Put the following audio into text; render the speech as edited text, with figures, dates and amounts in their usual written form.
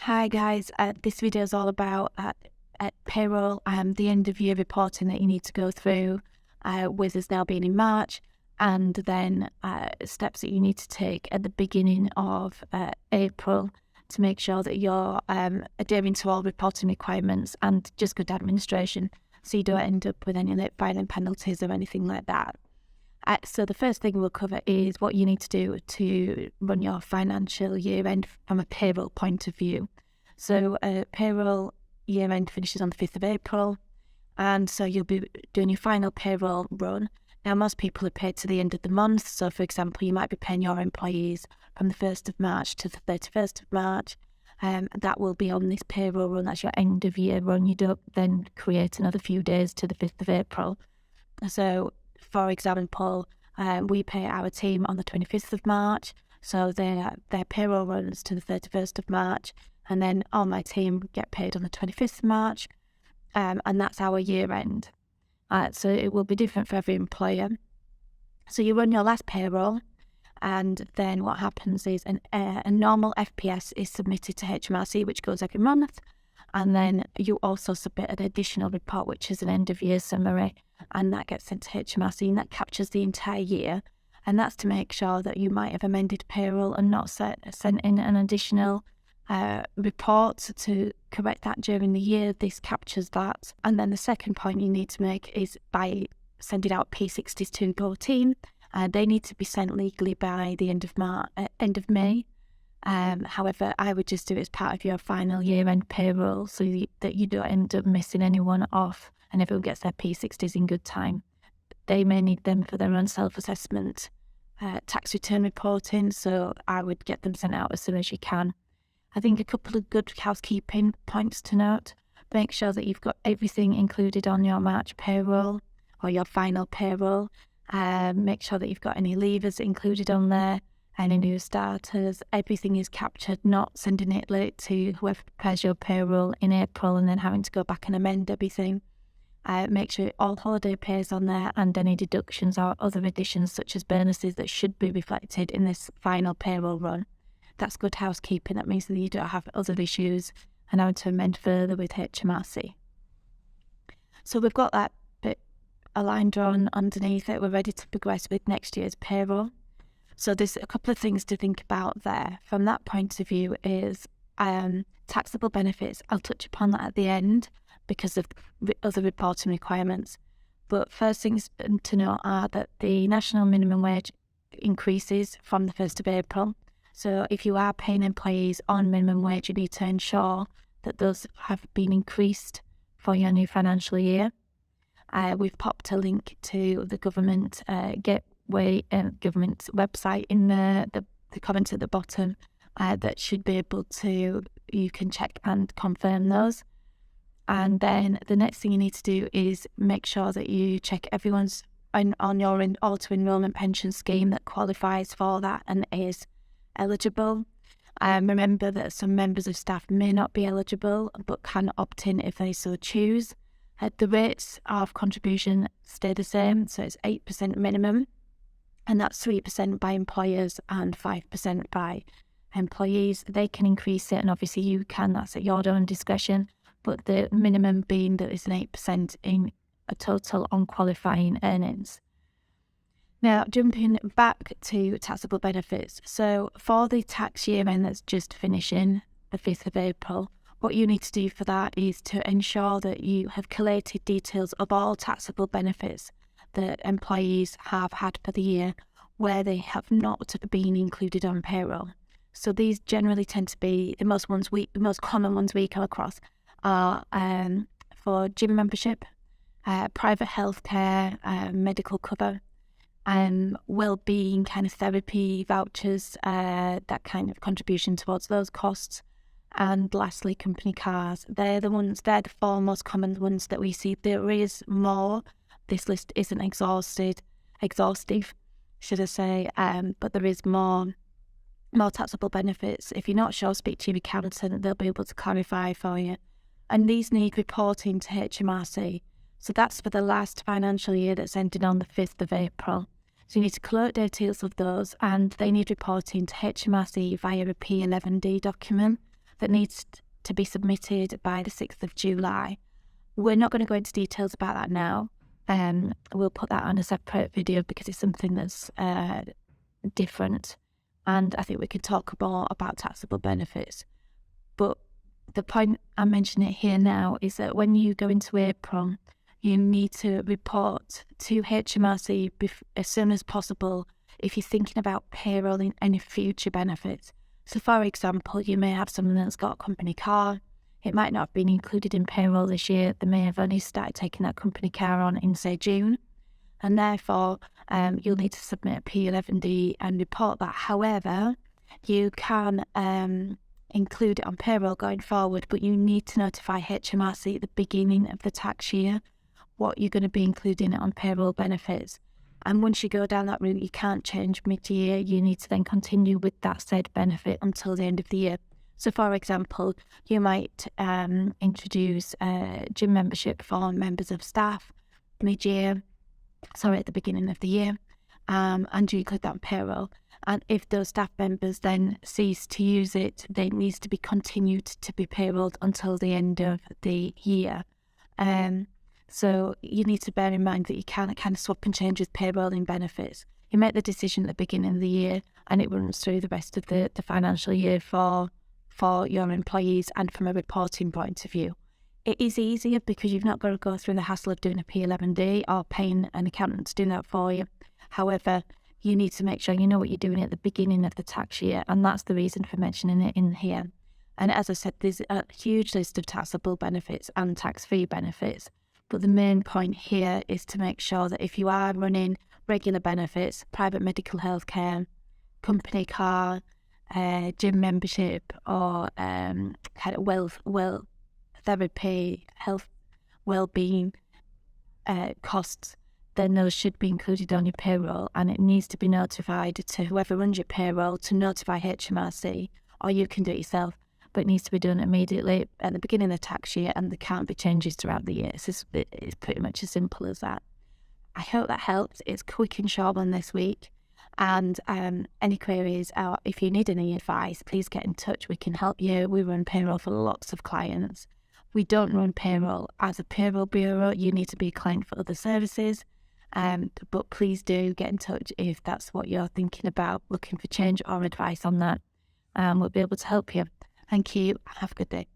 Hi guys, this video is all about payroll and the end of year reporting that you need to go through with us now being in March, and then steps that you need to take at the beginning of April to make sure that you're adhering to all reporting requirements and just good administration, so you don't end up with any late filing penalties or anything like that. So the first thing we'll cover is what you need to do to run your financial year end from a payroll point of view. So payroll year end finishes on the 5th of April, and so you'll be doing your final payroll run. Now, most people are paid to the end of the month. So, for example, you might be paying your employees from the 1st of March to the 31st of March. That will be on this payroll run. That's your end of year run. You don't then create another few days to the 5th of April. So, for example, we pay our team on the 25th of March, so their payroll runs to the 31st of March, and then all my team get paid on the 25th of March, and that's our year end. So it will be different for every employer. So you run your last payroll, and then what happens is a normal FPS is submitted to HMRC, which goes every month, and then you also submit an additional report, which is an end of year summary, and that gets sent to HMRC, and that captures the entire year. And that's to make sure that you might have amended payroll and not sent in an additional report to correct that during the year. This captures that. And then the second point you need to make is by sending out P60s to your team. They need to be sent legally by the end of May. However, I would just do it as part of your final year-end payroll so that you don't end up missing anyone off and everyone gets their P60s in good time. They may need them for their own self-assessment, tax return reporting, so I would get them sent out as soon as you can. I think a couple of good housekeeping points to note. Make sure that you've got everything included on your March payroll or your final payroll. Make sure that you've got any leavers included on there, any new starters. Everything is captured, not sending it late to whoever prepares your payroll in April and then having to go back and amend everything. Make sure all holiday pay is on there and any deductions or other additions such as bonuses that should be reflected in this final payroll run. That's good housekeeping. That means that you don't have other issues and having to amend further with HMRC. So we've got that bit, a line drawn underneath it. We're ready to progress with next year's payroll. So there's a couple of things to think about there. From that point of view is taxable benefits. I'll touch upon that at the end because of other reporting requirements. But first things to note are that the national minimum wage increases from the 1st of April. So if you are paying employees on minimum wage, you need to ensure that those have been increased for your new financial year. We've popped a link to the government government website in the comment at the bottom that should be able to, you can check and confirm those. And then the next thing you need to do is make sure that you check everyone's on your auto-enrollment pension scheme that qualifies for that and is eligible. Remember that some members of staff may not be eligible but can opt in if they so choose. The rates of contribution stay the same, so it's 8% minimum, and that's 3% by employers and 5% by employees. They can increase it, and obviously you can, that's at your own discretion, but the minimum being that it's an 8% in a total on qualifying earnings. Now, jumping back to taxable benefits. So for the tax year end that's just finishing, the 5th of April, what you need to do for that is to ensure that you have collated details of all taxable benefits that employees have had for the year where they have not been included on payroll. So these generally tend to be the most common ones we come across are for gym membership, private healthcare, medical cover, well-being kind of therapy vouchers, that kind of contribution towards those costs, and lastly company cars. They're the four most common ones that we see. There is more. This list isn't exhaustive, should I say, but there is more taxable benefits. If you're not sure, speak to your accountant, they'll be able to clarify for you. And these need reporting to HMRC. So that's for the last financial year that's ending on the 5th of April. So you need to collect details of those, and they need reporting to HMRC via a P11D document. that needs to be submitted by the 6th of July. We're not going to go into details about that now. We'll put that on a separate video because it's something that's different, and I think we can talk more about taxable benefits. But the point I'm mentioning here now is that when you go into April, you need to report to HMRC as soon as possible if you're thinking about payrolling any future benefits. So for example, you may have someone that's got a company car. It might not have been included in payroll this year. They may have only started taking that company car on in, say, June. And therefore, you'll need to submit a P11D and report that. However, you can include it on payroll going forward, but you need to notify HMRC at the beginning of the tax year what you're going to be including on payroll benefits. And once you go down that route, you can't change mid-year. You need to then continue with that said benefit until the end of the year. So, for example, you might introduce a gym membership for members of staff at the beginning of the year, and you include that on payroll. And if those staff members then cease to use it, they needs to be continued to be payrolled until the end of the year. So you need to bear in mind that you can't kind of swap and change with payrolling benefits. You make the decision at the beginning of the year, and it runs through the rest of the financial year for your employees and from a reporting point of view. It is easier because you've not got to go through the hassle of doing a P11D or paying an accountant to do that for you. However, you need to make sure you know what you're doing at the beginning of the tax year, and that's the reason for mentioning it in here. And as I said, there's a huge list of taxable benefits and tax-free benefits. But the main point here is to make sure that if you are running regular benefits, private medical health care, company car, gym membership, or kind of well therapy, health, well-being costs, then those should be included on your payroll, and it needs to be notified to whoever runs your payroll to notify HMRC, or you can do it yourself. But it needs to be done immediately at the beginning of the tax year, and there can't be changes throughout the year. It's pretty much as simple as that. I hope that helps. It's quick and short on this week. And any queries, or if you need any advice, please get in touch. We can help you. We run payroll for lots of clients. We don't run payroll as a payroll bureau. You need to be a client for other services. But please do get in touch if that's what you're thinking about, looking for change or advice on that. We'll be able to help you. Thank you. Have a good day.